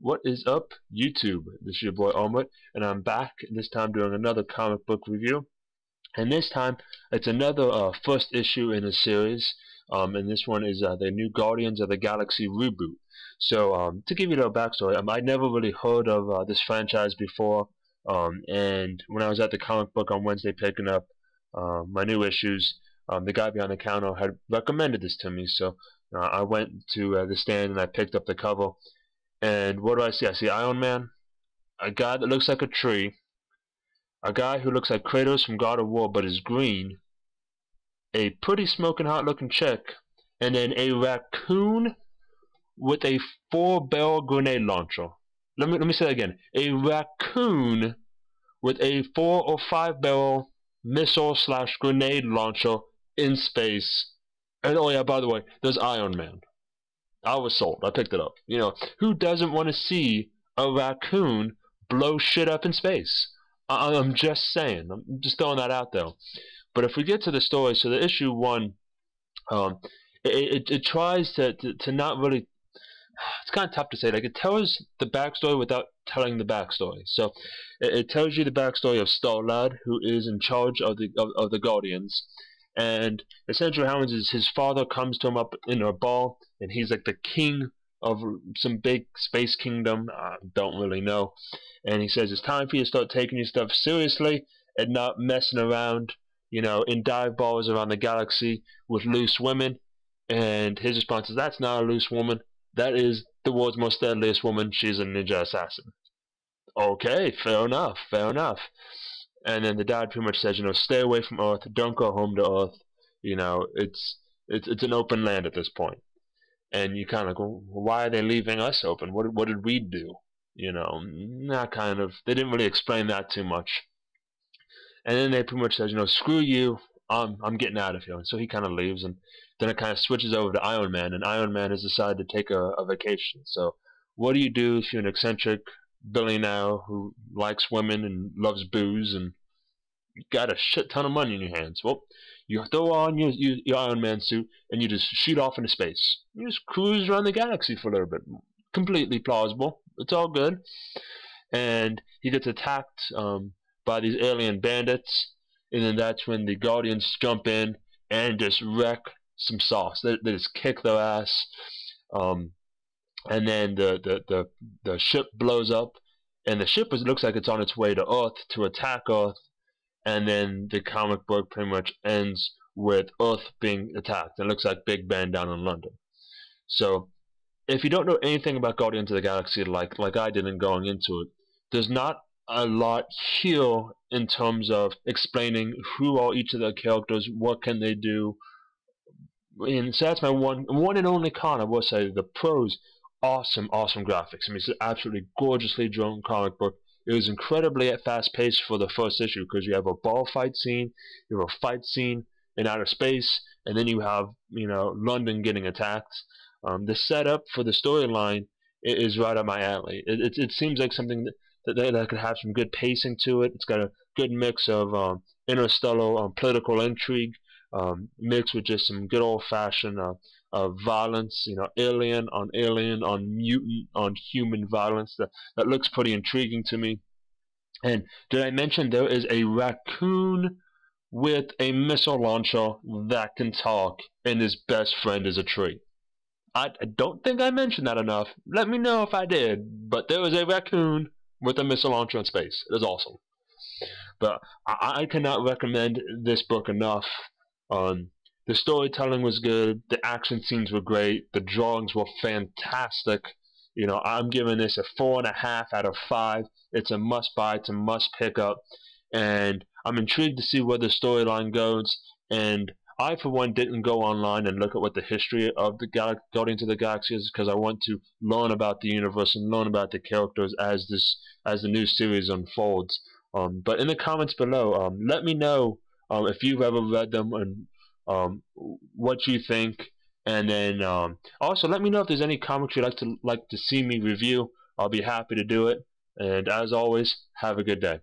What is up, YouTube? This is your boy Armaret, and I'm back this time doing another comic book review. And this time, it's another first issue in a series, and this one is the new Guardians of the Galaxy reboot. So, to give you a little backstory, I'd never really heard of this franchise before, and when I was at the comic book on Wednesday picking up my new issues, the guy behind the counter had recommended this to me, so I went to the stand and I picked up the cover. And what do I see? I see Iron Man, a guy that looks like a tree, a guy who looks like Kratos from God of War but is green, a pretty smoking hot looking chick, and then a raccoon with a 4-barrel grenade launcher. Let me say that again. A raccoon with a 4 or 5-barrel missile / grenade launcher in space. And oh yeah, by the way, there's Iron Man. I was sold. I picked it up. You know, who doesn't want to see a raccoon blow shit up in space? I'm just saying. I'm just throwing that out there. But if we get to the story, so the issue 1, it tries to not really. It's kind of tough to say. Like, it tells the backstory without telling the backstory. So it tells you the backstory of Star-Lord, who is in charge of the Guardians. And essentially what happens is his father comes to him up in a bar, and he's like the king of some big space kingdom. I don't really know. And he says, it's time for you to start taking your stuff seriously and not messing around, you know, in dive bars around the galaxy with loose women. And his response is, that's not a loose woman. That is the world's most deadliest woman. She's a ninja assassin. Okay, fair enough, fair enough. And then the dad pretty much says, you know, stay away from Earth, don't go home to Earth. You know, it's an open land at this point. And you kind of go, why are they leaving us open? What did we do? You know, not kind of. They didn't really explain that too much. And then they pretty much says, you know, screw you, I'm getting out of here. And so he kind of leaves, and then it kind of switches over to Iron Man, and Iron Man has decided to take a vacation. So what do you do if you're an eccentric billionaire who likes women and loves booze and you got a shit ton of money in your hands? Well, you throw on your Iron Man suit and you just shoot off into space. You just cruise around the galaxy for a little bit. Completely plausible. It's all good. And he gets attacked by these alien bandits, and then that's when the Guardians jump in and just wreck some sauce. They just kick their ass. And then the ship blows up, and the ship looks like it's on its way to Earth to attack Earth, and then the comic book pretty much ends with Earth being attacked. It looks like Big Ben down in London. So if you don't know anything about Guardians of the Galaxy like I did in going into it, there's not a lot here in terms of explaining who are each of the characters, what can they do. And so that's my one and only con. I will say the pros. Awesome graphics. I mean, it's an absolutely gorgeously drawn comic book. It was incredibly fast-paced for the first issue because you have a ball fight scene, you have a fight scene in outer space, and then you have, you know, London getting attacked. The setup for the storyline is right up my alley. It seems like something that could have some good pacing to it. It's got a good mix of interstellar political intrigue, mixed with just some good old-fashioned violence, you know, alien, on mutant, on human violence. That looks pretty intriguing to me. And did I mention there is a raccoon with a missile launcher that can talk, and his best friend is a tree? I don't think I mentioned that enough. Let me know if I did. But there is a raccoon with a missile launcher in space. It is awesome. But I cannot recommend this book enough. The storytelling was good, the action scenes were great, the drawings were fantastic. You know, I'm giving this a 4.5 out of 5. It's a must-buy, it's a must-pick-up, and I'm intrigued to see where the storyline goes. And I, for one, didn't go online and look at what the history of the Guardians of the Galaxy is, because I want to learn about the universe and learn about the characters as the new series unfolds. But in the comments below, let me know if you've ever read them and what you think, and then also let me know if there's any comics you'd like to see me review. I'll be happy to do it. And as always, have a good day.